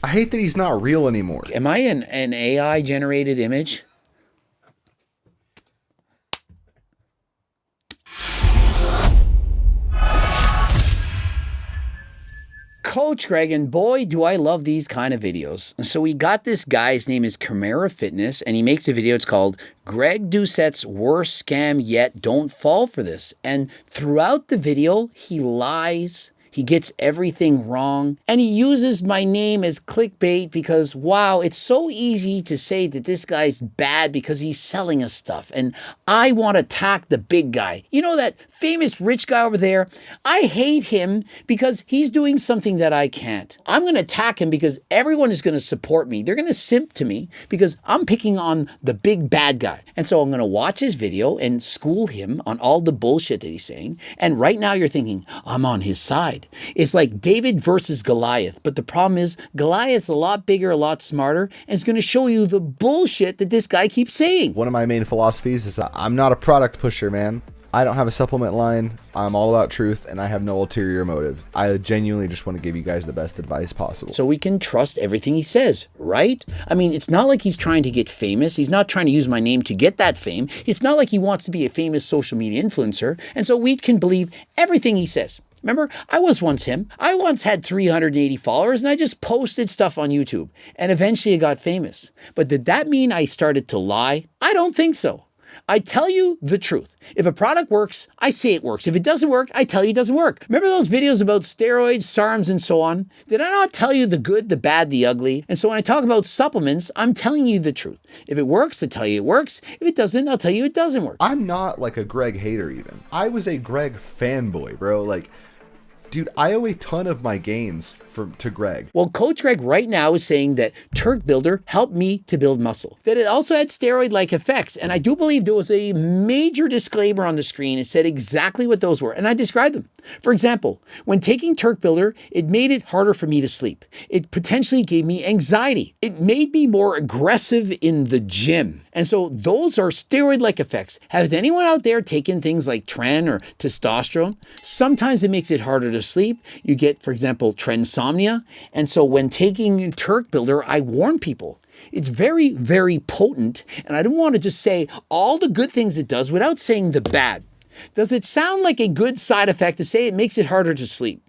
I hate that he's not real anymore. Am I an AI generated image? Coach Greg, and boy, do I love these kind of videos. So we got this guy, his name is Chimera Fitness, and he makes a video. It's called Greg Doucette's Worst Scam Yet. Don't fall for this. And throughout the video, he lies. He gets everything wrong, and he uses my name as clickbait because, wow, it's so easy to say that this guy's bad because he's selling us stuff, and I want to attack the big guy. You know that famous rich guy over there? I hate him because he's doing something that I can't. I'm going to attack him because everyone is going to support me. They're going to simp to me because I'm picking on the big bad guy. And so I'm going to watch his video and school him on all the bullshit that he's saying. And right now you're thinking, I'm on his side. It's like David versus Goliath. But the problem is Goliath's a lot bigger, a lot smarter, and it's going to show you the bullshit that this guy keeps saying. One of my main philosophies is I'm not a product pusher, man. I don't have a supplement line. I'm all about truth, and I have no ulterior motive. I genuinely just want to give you guys the best advice possible. So we can trust everything he says, right? I mean, it's not like he's trying to get famous. He's not trying to use my name to get that fame. It's not like he wants to be a famous social media influencer. And so we can believe everything he says. Remember, I was once him. I once had 380 followers, and I just posted stuff on YouTube. And eventually I got famous. But did that mean I started to lie? I don't think so. I tell you the truth. If a product works, I say it works. If it doesn't work, I tell you it doesn't work. Remember those videos about steroids, SARMs, and so on? Did I not tell you the good, the bad, the ugly? And so when I talk about supplements, I'm telling you the truth. If it works, I tell you it works. If it doesn't, I'll tell you it doesn't work. I'm not like a Greg hater even. I was a Greg fanboy, bro. Like, dude, I owe a ton of my gains to Greg. Well, Coach Greg right now is saying that Turk Builder helped me to build muscle, that it also had steroid-like effects. And I do believe there was a major disclaimer on the screen. It said exactly what those were, and I described them. For example, when taking Turk Builder, it made it harder for me to sleep. It potentially gave me anxiety. It made me more aggressive in the gym. And so those are steroid-like effects. Has anyone out there taken things like tren or testosterone? Sometimes it makes it harder to sleep. You get, for example, trensomnia. And so when taking Turk Builder, I warn people, it's very, very potent. And I don't want to just say all the good things it does without saying the bad. Does it sound like a good side effect to say it makes it harder to sleep?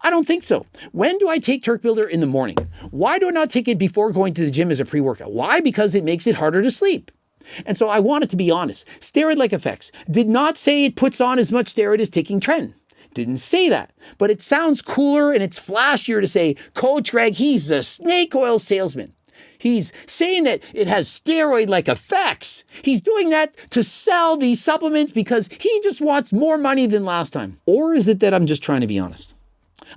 I don't think so. When do I take Turk Builder? In the morning. Why do I not take it before going to the gym as a pre-workout? Why? Because it makes it harder to sleep. And so I wanted to be honest. Steroid-like effects. Did not say it puts on as much steroid as taking tren. Didn't say that. But it sounds cooler and it's flashier to say, Coach Greg, he's a snake oil salesman. He's saying that it has steroid-like effects. He's doing that to sell these supplements because he just wants more money than last time. Or is it that I'm just trying to be honest?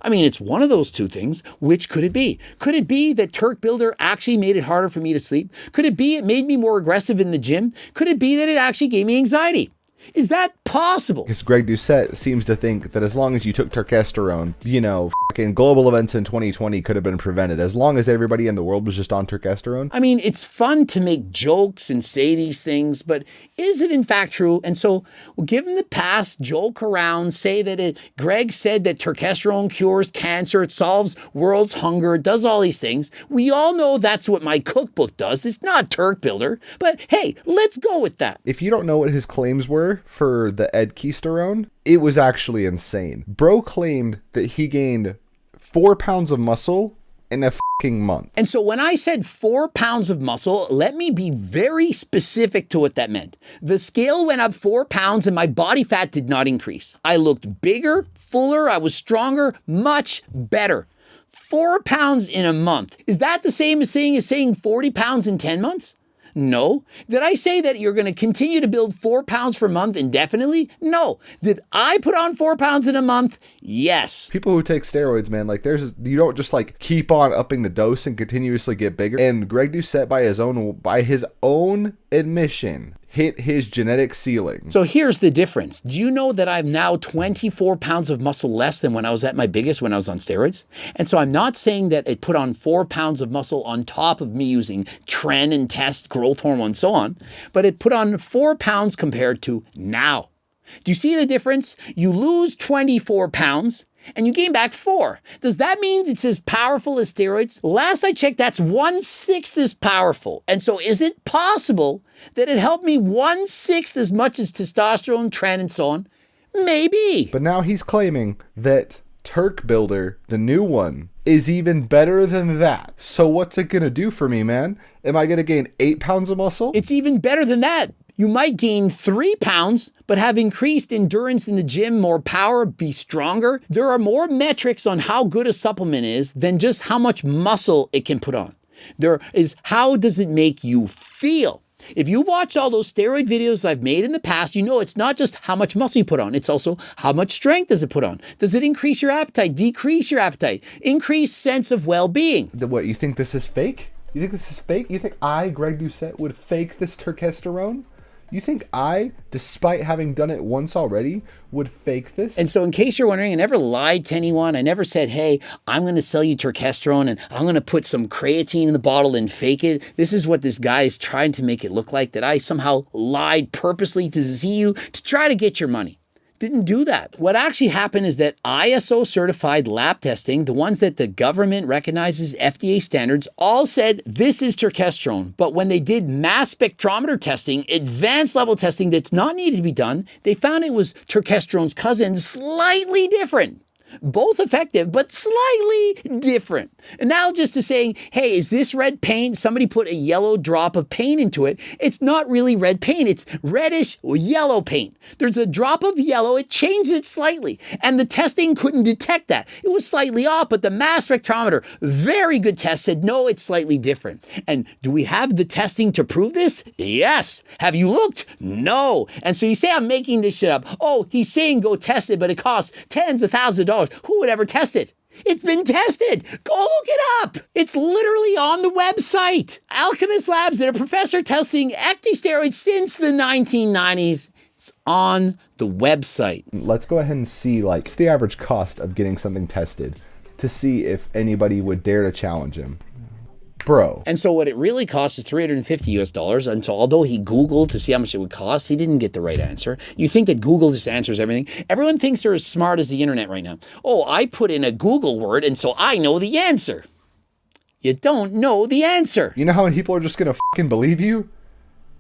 I mean, it's one of those two things. Which could it be? Could it be that Turk Builder actually made it harder for me to sleep? Could it be it made me more aggressive in the gym? Could it be that it actually gave me anxiety? Is that possible? Because Greg Doucette seems to think that as long as you took testosterone, you know, fucking global events in 2020 could have been prevented. As long as everybody in the world was just on testosterone. I mean, it's fun to make jokes and say these things, but is it in fact true? And so we'll give him the pass, joke around, say that Greg said that testosterone cures cancer, it solves world's hunger, it does all these things. We all know that's what my cookbook does. It's not Turk Builder, but hey, let's go with that. If you don't know what his claims were for the Ed Keisterone, it was actually insane. Bro claimed that he gained 4 pounds of muscle in a fucking month. And so when I said 4 pounds of muscle, let me be very specific to what that meant. The scale went up 4 pounds and my body fat did not increase. I looked bigger, fuller, I was stronger, much better. 4 pounds in a month. Is that the same as saying 40 pounds in 10 months? No. Did I say that you're going to continue to build 4 pounds per month indefinitely? No. Did I put on 4 pounds in a month? Yes. People who take steroids, man, like you don't just like keep on upping the dose and continuously get bigger. And Greg Doucette, by his own admission, hit his genetic ceiling. So here's the difference. Do you know that I'm now 24 pounds of muscle less than when I was at my biggest when I was on steroids? And so I'm not saying that it put on 4 pounds of muscle on top of me using tren and test, growth hormone, and so on, but it put on 4 pounds compared to now. Do you see the difference? You lose 24 pounds and you gain back 4. Does that mean it's as powerful as steroids? Last I checked, that's 1/6 as powerful. And so is it possible that it helped me 1/6 as much as testosterone, tren, and so on? Maybe. But now he's claiming that Turk Builder, the new one, is even better than that. So what's it gonna do for me, man? Am I gonna gain 8 pounds of muscle? It's even better than that. You might gain 3 pounds, but have increased endurance in the gym, more power, be stronger. There are more metrics on how good a supplement is than just how much muscle it can put on. There is how does it make you feel? If you watched all those steroid videos I've made in the past, you know it's not just how much muscle you put on, it's also how much strength does it put on. Does it increase your appetite, decrease your appetite, increase sense of well-being? What, you think this is fake? You think this is fake? You think I, Greg Doucette, would fake this testosterone? You think I, despite having done it once already, would fake this? And so in case you're wondering, I never lied to anyone. I never said, hey, I'm going to sell you testosterone and I'm going to put some creatine in the bottle and fake it. This is what this guy is trying to make it look like, that I somehow lied purposely to deceive you to try to get your money. Didn't do that. What actually happened is that ISO certified lab testing, the ones that the government recognizes FDA standards, all said this is testosterone. But when they did mass spectrometer testing, advanced level testing that's not needed to be done, they found it was testosterone's cousin, slightly different. Both effective, but slightly different. Analogous saying, hey, is this red paint? Somebody put a yellow drop of paint into it. It's not really red paint. It's reddish yellow paint. There's a drop of yellow. It changed it slightly. And the testing couldn't detect that. It was slightly off, but the mass spectrometer, very good test, said, no, it's slightly different. And do we have the testing to prove this? Yes. Have you looked? No. And so you say, I'm making this shit up. Oh, he's saying go test it, but it costs tens of thousands of dollars. Who would ever test it? It's been tested. Go look it up. It's literally on the website. Alchemist Labs, they're professor testing ectosteroids since the 1990s. It's on the website. Let's go ahead and see, like, what's the average cost of getting something tested to see if anybody would dare to challenge him. Bro. And so what it really costs is $350 US. And so although he Googled to see how much it would cost, he didn't get the right answer. You think that Google just answers everything? Everyone thinks they're as smart as the internet right now. Oh, I put in a Google word and so I know the answer. You don't know the answer. You know how many people are just going to fucking believe you?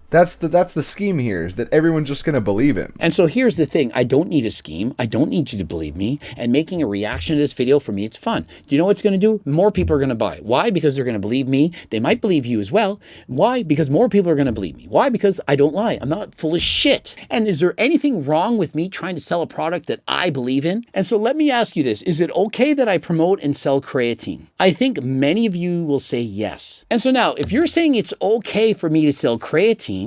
That's the scheme here, is that everyone's just going to believe him. And so here's the thing. I don't need a scheme. I don't need you to believe me. And making a reaction to this video, for me, it's fun. Do you know what's going to do? More people are going to buy. Why? Because they're going to believe me. They might believe you as well. Why? Because more people are going to believe me. Why? Because I don't lie. I'm not full of shit. And is there anything wrong with me trying to sell a product that I believe in? And so let me ask you this. Is it okay that I promote and sell creatine? I think many of you will say yes. And so now, if you're saying it's okay for me to sell creatine,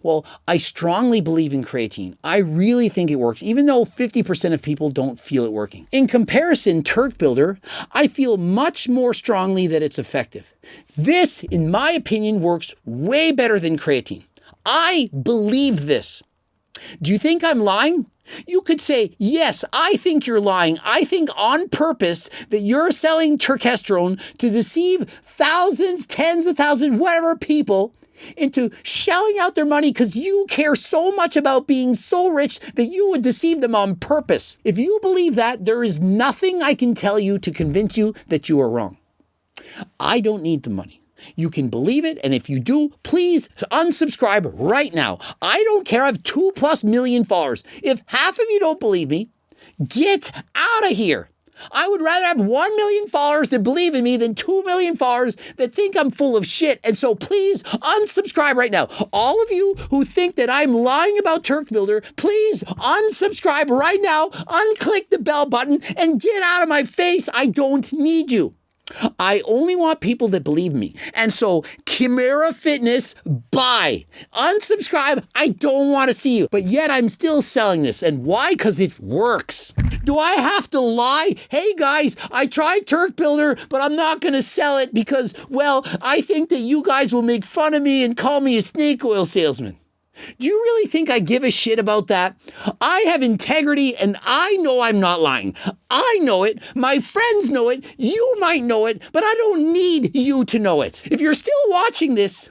well, I strongly believe in creatine. I really think it works, even though 50% of people don't feel it working. In comparison, Turk Builder, I feel much more strongly that it's effective. This, in my opinion, works way better than creatine. I believe this. Do you think I'm lying? You could say, yes, I think you're lying. I think on purpose that you're selling testosterone to deceive thousands, tens of thousands, whatever people into shelling out their money because you care so much about being so rich that you would deceive them on purpose. If you believe that, there is nothing I can tell you to convince you that you are wrong. I don't need the money. You can believe it, and if you do, please unsubscribe right now. I don't care. I have 2+ million followers. If half of you don't believe me, get out of here. I would rather have 1 million followers that believe in me than 2 million followers that think I'm full of shit. And so please unsubscribe right now. All of you who think that I'm lying about Turk Builder, please unsubscribe right now, unclick the bell button, and get out of my face. I don't need you. I only want people that believe me. And so, Chimera Fitness, bye. Unsubscribe. I don't want to see you. But yet I'm still selling this. And why? Because it works. Do I have to lie? Hey guys, I tried Turk Builder, but I'm not going to sell it because, well, I think that you guys will make fun of me and call me a snake oil salesman. Do you really think I give a shit about that? I have integrity and I know I'm not lying. I know it. My friends know it. You might know it, but I don't need you to know it. If you're still watching this,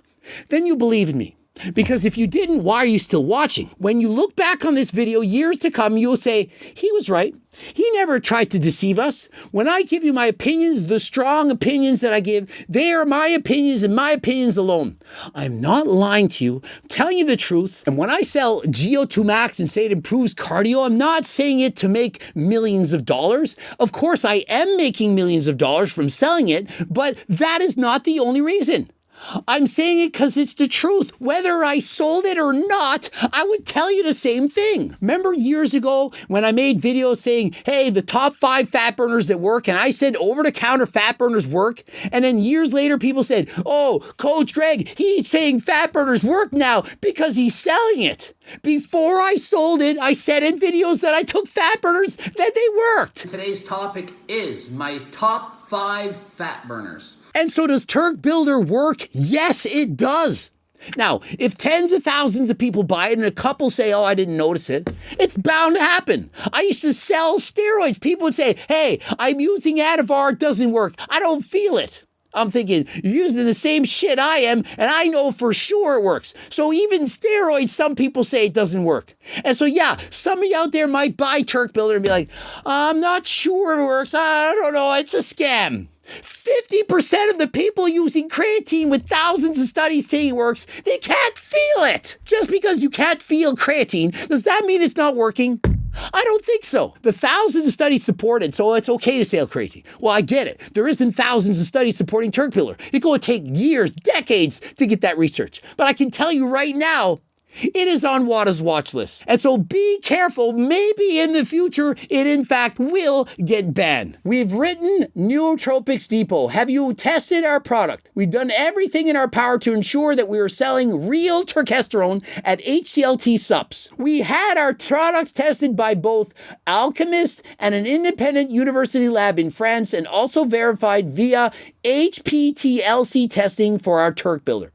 then you believe in me. Because if you didn't, why are you still watching? When you look back on this video years to come, you'll say, he was right. He never tried to deceive us. When I give you my opinions, the strong opinions that I give, they are my opinions and my opinions alone. I'm not lying to you, I'm telling you the truth. And when I sell GO2 Max and say it improves cardio, I'm not saying it to make millions of dollars. Of course, I am making millions of dollars from selling it, but that is not the only reason. I'm saying it because it's the truth. Whether I sold it or not, I would tell you the same thing. Remember years ago when I made videos saying, hey, the top 5 fat burners that work, and I said over-the-counter fat burners work, and then years later people said, oh, Coach Greg, he's saying fat burners work now because he's selling it. Before I sold it, I said in videos that I took fat burners that they worked. Today's topic is my top 5 fat burners. And so does Turk Builder work? Yes, it does. Now, if tens of thousands of people buy it and a couple say, oh, I didn't notice it, it's bound to happen. I used to sell steroids. People would say, hey, I'm using Anavar, it doesn't work. I don't feel it. I'm thinking, you're using the same shit I am, and I know for sure it works. So even steroids, some people say it doesn't work. And so, yeah, some of you out there might buy Turk Builder and be like, I'm not sure it works. I don't know. It's a scam. 50% of the people using creatine with thousands of studies saying it works, they can't feel it. Just because you can't feel creatine, does that mean it's not working? I don't think so. The thousands of studies support it, so it's okay to sell creatine. Well, I get it. There isn't thousands of studies supporting Turk Builder. It's going to take years, decades to get that research. But I can tell you right now, it is on WADA's watch list. And so be careful. Maybe in the future, it in fact will get banned. We've written Nootropics Depot. Have you tested our product? We've done everything in our power to ensure that we are selling real turkesterone at HCLT subs. We had our products tested by both Alchemist and an independent university lab in France, and also verified via HPTLC testing for our Turk Builder.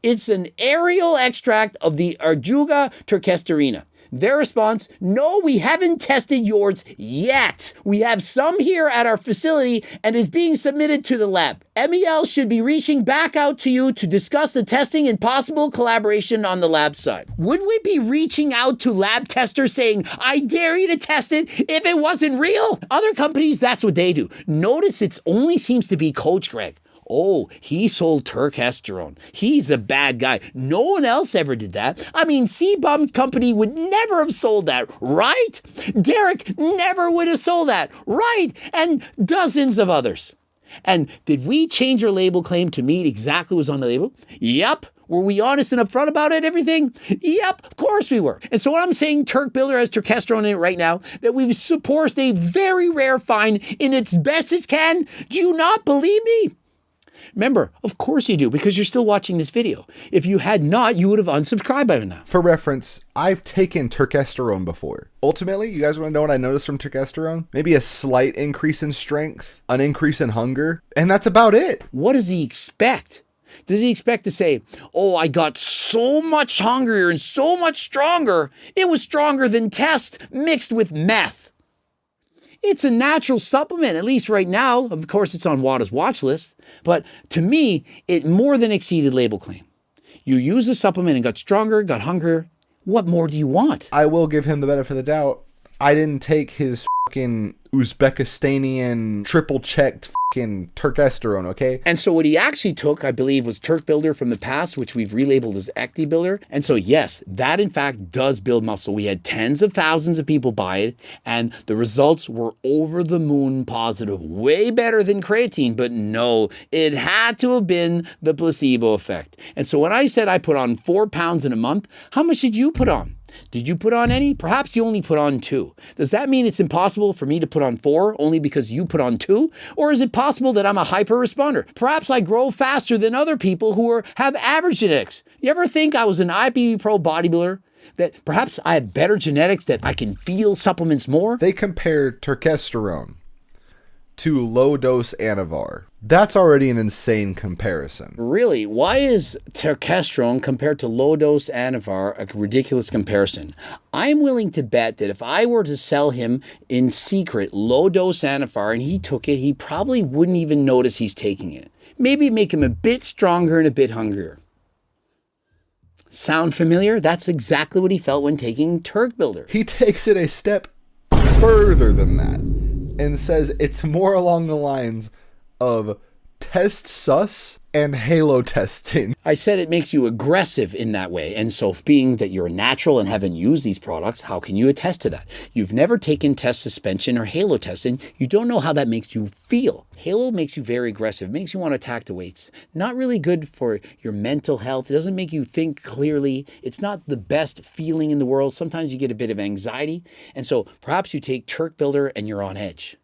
It's an aerial extract of the Arjuga turkesterina. Their response, no, we haven't tested yours yet. We have some here at our facility and is being submitted to the lab. MEL should be reaching back out to you to discuss the testing and possible collaboration on the lab side. Would we be reaching out to lab testers saying, I dare you to test it if it wasn't real? Other companies, that's what they do. Notice it only seems to be Coach Greg. Oh, he sold turkesterone. He's a bad guy. No one else ever did that. I mean, C-Bum Company would never have sold that, right? Derek never would have sold that, right? And dozens of others. And did we change our label claim to meet exactly what was on the label? Yep. Were we honest and upfront about it, everything? Yep, of course we were. And so what I'm saying, Turk Builder has turkesterone in it right now, that we've sourced a very rare find in its best it can. Do you not believe me? Remember, of course you do, because you're still watching this video. If you had not, you would have unsubscribed by now. For reference, I've taken turkesterone before. Ultimately, you guys want to know what I noticed from turkesterone? Maybe a slight increase in strength, an increase in hunger, and that's about it. What does he expect? Does he expect to say, oh, I got so much hungrier and so much stronger, it was stronger than test mixed with meth? It's a natural supplement, at least right now. Of course, it's on WADA's watch list. But to me, it more than exceeded label claim. You used a supplement and got stronger, got hungrier. What more do you want? I will give him the benefit of the doubt. I didn't take his fucking Uzbekistanian triple-checked fucking turkesterone, okay? And so what he actually took, I believe, was Turk Builder from the past, which we've relabeled as Ecti Builder. And so yes, that in fact does build muscle. We had tens of thousands of people buy it, and the results were over the moon positive. Way better than creatine, but no, it had to have been the placebo effect. And so when I said I put on 4 pounds in a month, how much did you put on? Did you put on any? Perhaps you only put on 2. Does that mean it's impossible for me to put on 4 only because you put on 2? Or is it possible that I'm a hyper responder? Perhaps I grow faster than other people who have average genetics. You ever think I was an IFBB Pro bodybuilder? That perhaps I have better genetics, that I can feel supplements more? They compared turkesterone to low-dose Anavar. That's already an insane comparison. Really? Why is turkesterone compared to low-dose Anavar a ridiculous comparison? I'm willing to bet that if I were to sell him in secret low-dose Anavar and he took it, he probably wouldn't even notice he's taking it. Maybe make him a bit stronger and a bit hungrier. Sound familiar? That's exactly what he felt when taking Turk Builder. He takes it a step further than that and says it's more along the lines of test sus and halo testing. I said it makes you aggressive in that way. And so being that you're a natural and haven't used these products, how can you attest to that? You've never taken test suspension or halo testing. You don't know how that makes you feel. Halo makes you very aggressive, makes you want to attack the weights. Not really good for your mental health. It doesn't make you think clearly. It's not the best feeling in the world. Sometimes you get a bit of anxiety. And so perhaps you take Turk Builder and you're on edge.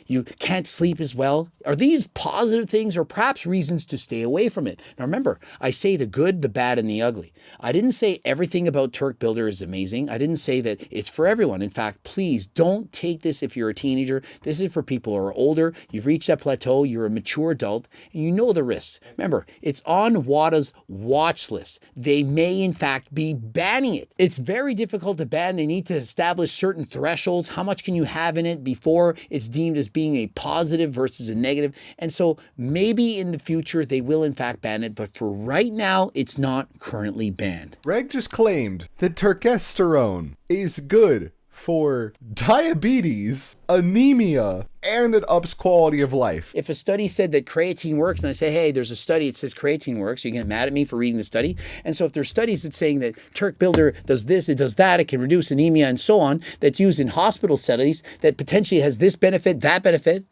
You can't sleep as well. Are these positive things or perhaps reasons to stay away from it? Now remember, I say the good, the bad, and the ugly. I didn't say everything about Turk Builder is amazing. I didn't say that it's for everyone. In fact, please don't take this if you're a teenager. This is for people who are older. You've reached that plateau. You're a mature adult and you know the risks. Remember, it's on WADA's watch list. They may in fact be banning it. It's very difficult to ban. They need to establish certain thresholds. How much can you have in it before it's deemed as being a positive versus a negative? And so maybe in the future they will in fact ban it, but for right now it's not currently banned. Greg just claimed that testosterone is good for diabetes, anemia, and it ups quality of life. If a study said that creatine works, and I say, hey, there's a study that says creatine works, you get mad at me for reading the study. And so if there's studies that saying that Turk Builder does this, it does that, it can reduce anemia and so on, that's used in hospital settings, that potentially has this benefit, that benefit,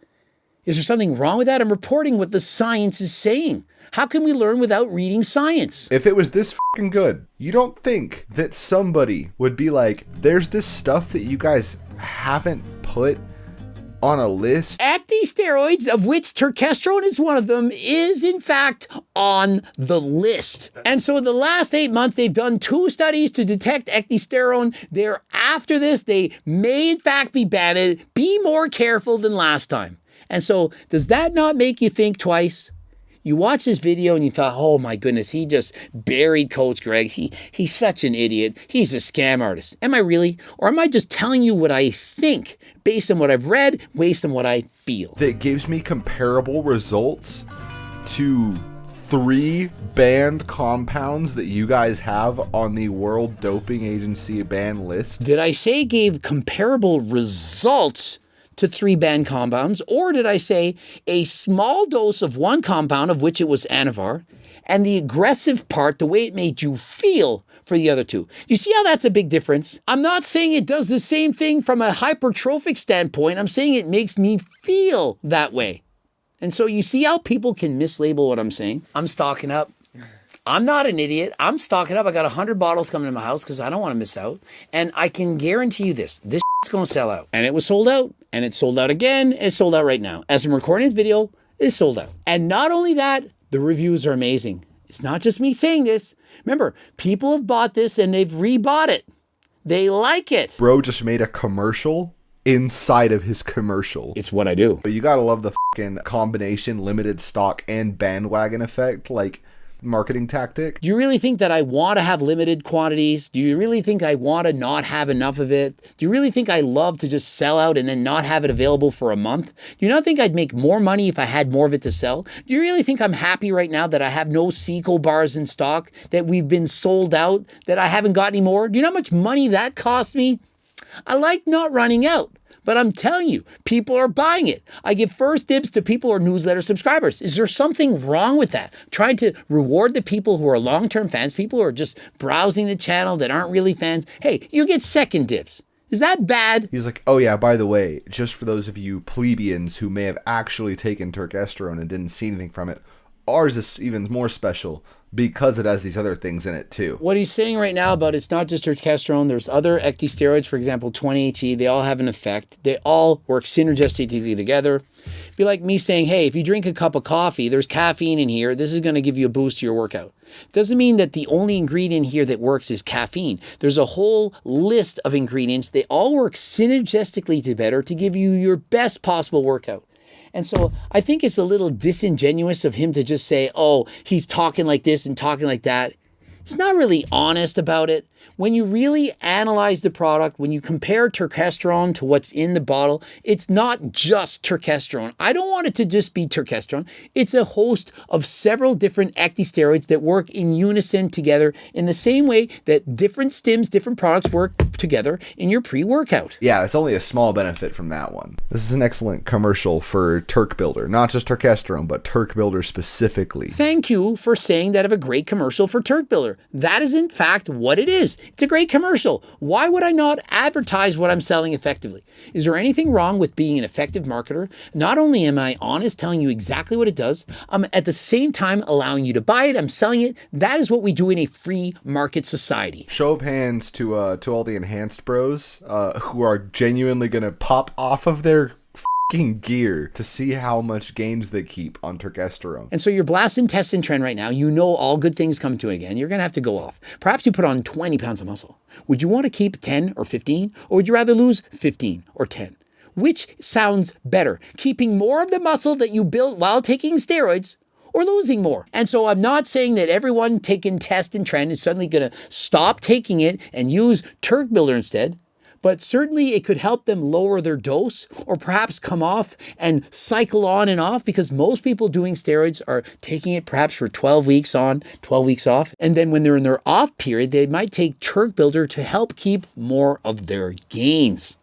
is there something wrong with that? I'm reporting what the science is saying. How can we learn without reading science? If it was this fucking good, you don't think that somebody would be like, there's this stuff that you guys haven't put on a list? Steroids, of which testosterone is one of them, is in fact on the list. And so in the last 8 months, they've done 2 studies to detect ecdysterone. They're after this. They may in fact be banned. Be more careful than last time. And so does that not make you think twice? You watch this video and you thought, oh my goodness, he just buried Coach Greg. He's such an idiot. He's a scam artist. Am I really? Or am I just telling you what I think based on what I've read, based on what I feel? That gives me comparable results to 3 banned compounds that you guys have on the World Doping Agency ban list. Did I say gave comparable results to 3 banned compounds, or did I say a small dose of one compound, of which it was Anavar, and the aggressive part, the way it made you feel, for the other 2? You see how that's a big difference? I'm not saying it does the same thing from a hypertrophic standpoint. I'm saying it makes me feel that way. And so you see how people can mislabel what I'm saying? I'm stocking up. I'm not an idiot. I'm stocking up. I got 100 bottles coming to my house because I don't want to miss out. And I can guarantee you this is going to sell out. And it was sold out. And it's sold out again. It's sold out right now. As I'm recording this video, it's sold out. And not only that, the reviews are amazing. It's not just me saying this. Remember, people have bought this and they've rebought it. They like it. Bro just made a commercial inside of his commercial. It's what I do. But you gotta love the fucking combination, limited stock, and bandwagon effect, like marketing tactic. Do you really think that I want to have limited quantities? Do you really think I want to not have enough of it? Do you really think I love to just sell out and then not have it available for a month? Do you not think I'd make more money if I had more of it to sell? Do you really think I'm happy right now that I have no Seco bars in stock, that we've been sold out, that I haven't got any more? Do you know how much money that cost me? I like not running out. But I'm telling you, people are buying it. I give first dibs to people who are newsletter subscribers. Is there something wrong with that? Trying to reward the people who are long-term fans, people who are just browsing the channel that aren't really fans. Hey, you get second dibs. Is that bad? He's like, oh yeah, by the way, just for those of you plebeians who may have actually taken testosterone and didn't see anything from it, ours is even more special because it has these other things in it too. What he's saying right now about it's not just testosterone, there's other ecdysteroids, for example, 20-HE, they all have an effect. They all work synergistically together. It'd be like me saying, hey, if you drink a cup of coffee, there's caffeine in here, this is going to give you a boost to your workout. Doesn't mean that the only ingredient here that works is caffeine. There's a whole list of ingredients. They all work synergistically together to give you your best possible workout. And so I think it's a little disingenuous of him to just say, oh, he's talking like this and talking like that. He's not really honest about it. When you really analyze the product, when you compare testosterone to what's in the bottle, it's not just testosterone. I don't want it to just be testosterone. It's a host of several different ecdysteroids that work in unison together in the same way that different stims, different products work together in your pre-workout. Yeah, it's only a small benefit from that one. This is an excellent commercial for Turk Builder, not just Turkesterone, but Turk Builder specifically. Thank you for saying that of a great commercial for Turk Builder. That is in fact what it is. It's a great commercial. Why would I not advertise what I'm selling effectively? Is there anything wrong with being an effective marketer? Not only am I honest, telling you exactly what it does, I'm at the same time allowing you to buy it, I'm selling it. That is what we do in a free market society. Show of hands to all the enhanced bros who are genuinely gonna pop off of their fucking gear to see how much gains they keep on Turkesterone. And so you're blasting test and trend right now. You know all good things come to it again. You're going to have to go off. Perhaps you put on 20 pounds of muscle. Would you want to keep 10 or 15? Or would you rather lose 15 or 10? Which sounds better? Keeping more of the muscle that you built while taking steroids, or losing more? And so I'm not saying that everyone taking test and trend is suddenly going to stop taking it and use Turk Builder instead. But certainly it could help them lower their dose or perhaps come off and cycle on and off, because most people doing steroids are taking it perhaps for 12 weeks on, 12 weeks off. And then when they're in their off period, they might take Turk Builder to help keep more of their gains.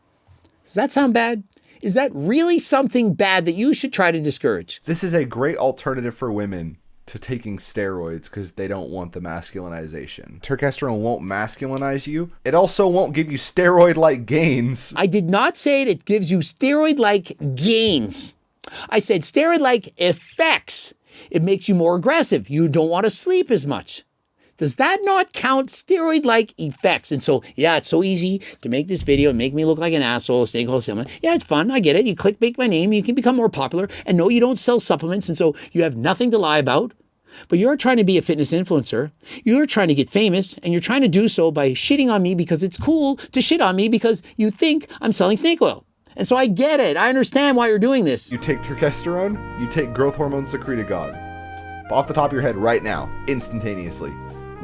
Does that sound bad? Is that really something bad that you should try to discourage? This is a great alternative for women to taking steroids because they don't want the masculinization. Turkesterone won't masculinize you. It also won't give you steroid-like gains. I did not say it gives you steroid-like gains. I said steroid-like effects. It makes you more aggressive. You don't want to sleep as much. Does that not count steroid-like effects? And so, yeah, it's so easy to make this video and make me look like an asshole, snake oil salesman. Yeah, it's fun. I get it. You clickbait my name. You can become more popular. And no, you don't sell supplements. And so you have nothing to lie about. But you're trying to be a fitness influencer. You're trying to get famous. And you're trying to do so by shitting on me because it's cool to shit on me because you think I'm selling snake oil. And so I get it. I understand why you're doing this. You take Turkesterone, you take growth hormone secretagogue. Off the top of your head right now, instantaneously.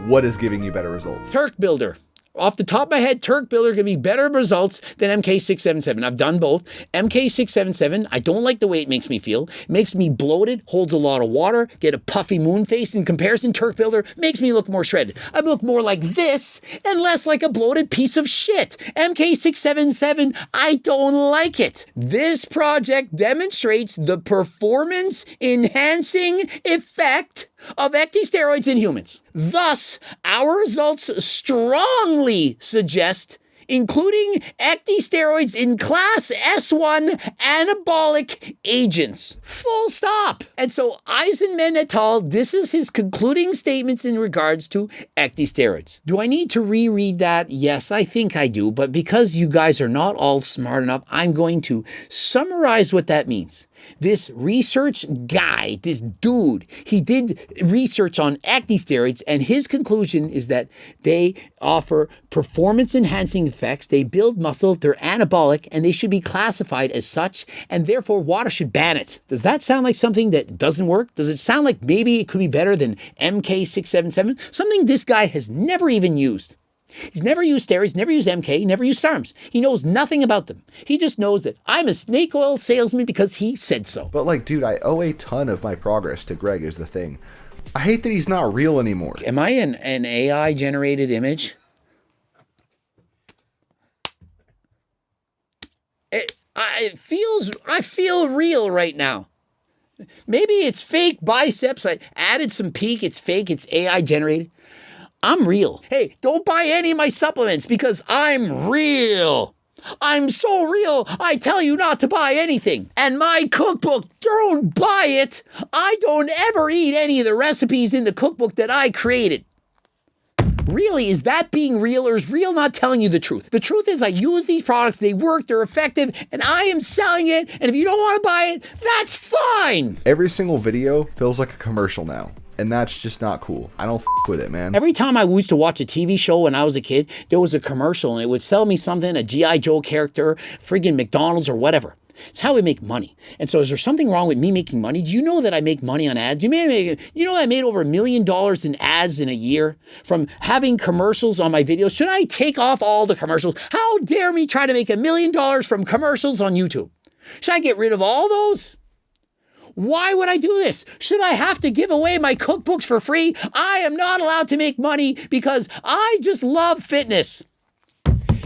What is giving you better results? Turk Builder. Off the top of my head, Turk Builder can be better results than MK677. I've done both. MK677, I don't like the way it makes me feel. It makes me bloated, holds a lot of water, get a puffy moon face. In comparison, Turk Builder makes me look more shredded. I look more like this and less like a bloated piece of shit. MK677, I don't like it. This project demonstrates the performance enhancing effect of ectosteroids in humans. Thus, our results strongly suggest including ectosteroids in class S1 anabolic agents. Full stop. And so Eisenman et al., this is his concluding statements in regards to ectosteroids. Do I need to reread that? Yes, I think I do. But because you guys are not all smart enough, I'm going to summarize what that means. This research guy, this dude, he did research on ectosteroids, and his conclusion is that they offer performance-enhancing effects, they build muscle, they're anabolic, and they should be classified as such, and therefore WADA should ban it. Does that sound like something that doesn't work? Does it sound like maybe it could be better than MK677? Something this guy has never even used. He's never used steroids, never used MK, never used SARMs. He knows nothing about them. He just knows that I'm a snake oil salesman because he said so. But like, dude, I owe a ton of my progress to Greg is the thing. I hate that he's not real anymore. Am I an AI generated image? I feel real right now. Maybe it's fake biceps. I added some peak. It's fake. It's AI generated. I'm real. Hey, don't buy any of my supplements because I'm real. I'm so real, I tell you not to buy anything. And my cookbook, don't buy it. I don't ever eat any of the recipes in the cookbook that I created. Really, is that being real, or is real not telling you the truth? The truth is I use these products, they work, they're effective, and I am selling it. And if you don't want to buy it, that's fine. Every single video feels like a commercial now. And that's just not cool. I don't with it, man. Every time I used to watch a TV show when I was a kid, there was a commercial and it would sell me something, a G.I. Joe character, friggin' McDonald's or whatever. It's how we make money. And so is there something wrong with me making money? Do you know that I make money on ads? You know I made over $1 million in ads in a year from having commercials on my videos? Should I take off all the commercials? How dare me try to make $1 million from commercials on YouTube? Should I get rid of all those? Why would I do this? Should I have to give away my cookbooks for free? I am not allowed to make money because I just love fitness.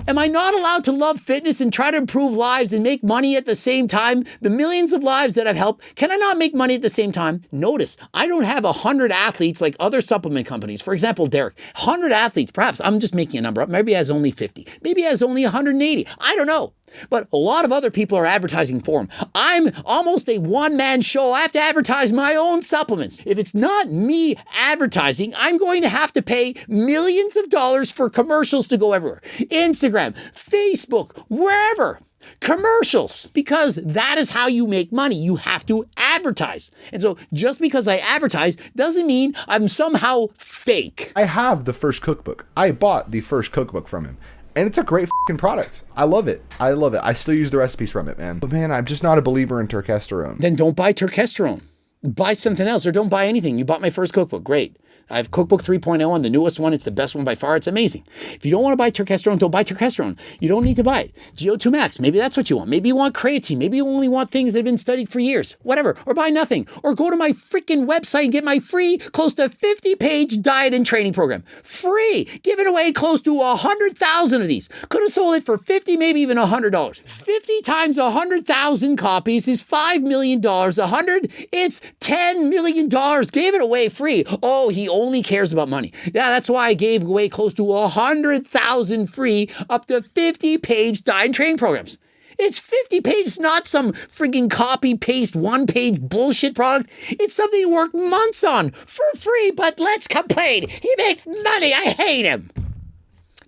Am I not allowed to love fitness and try to improve lives and make money at the same time? The millions of lives that I've helped, can I not make money at the same time? Notice, I don't have 100 athletes like other supplement companies. For example, Derek, 100 athletes, perhaps, I'm just making a number up. Maybe he has only 50. Maybe he has only 180. I don't know. But a lot of other people are advertising for him. I'm almost a one-man show. I have to advertise my own supplements. If it's not me advertising, I'm going to have to pay millions of dollars for commercials to go everywhere. Instagram, Facebook, wherever. Commercials, because that is how you make money. You have to advertise. And so just because I advertise doesn't mean I'm somehow fake. I have the first cookbook. I bought the first cookbook from him. And it's a great fucking product. I love it. I love it. I still use the recipes from it, man. But man, I'm just not a believer in turkesterone. Then don't buy turkesterone. Buy something else or don't buy anything. You bought my first cookbook. Great. I have Cookbook 3.0 on the newest one. It's the best one by far. It's amazing. If you don't want to buy turkesterone, don't buy turkesterone. You don't need to buy it. GO2 Max, maybe that's what you want. Maybe you want creatine. Maybe you only want things that have been studied for years. Whatever. Or buy nothing. Or go to my freaking website and get my free, close to 50-page diet and training program. Free. Giving away close to 100,000 of these. Could have sold it for $50, maybe even $100. 50 times 100,000 copies is $5 million. 100, it's $10 million. Gave it away free. Oh, he only cares about money. Yeah, that's why I gave away close to 100,000 free up to 50-page diet and training programs. It's 50 pages, not some freaking copy-paste, one-page bullshit product. It's something you work months on for free, but let's complain. He makes money. I hate him.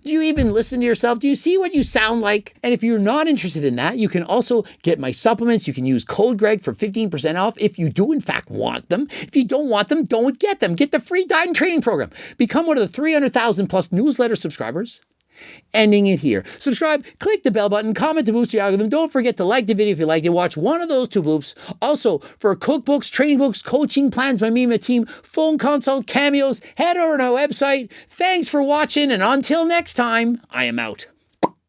Do you even listen to yourself? Do you see what you sound like? And if you're not interested in that, you can also get my supplements. You can use code Greg for 15% off if you do in fact want them. If you don't want them, don't get them. Get the free diet and training program. Become one of the 300,000 plus newsletter subscribers. Ending it here. Subscribe, click the bell button, comment to boost your algorithm. Don't forget to like the video if you liked it. Watch one of those 2 bloops. Also, for cookbooks, training books, coaching plans by me and my team, phone consult, cameos, head over to our website. Thanks for watching, and until next time, I am out.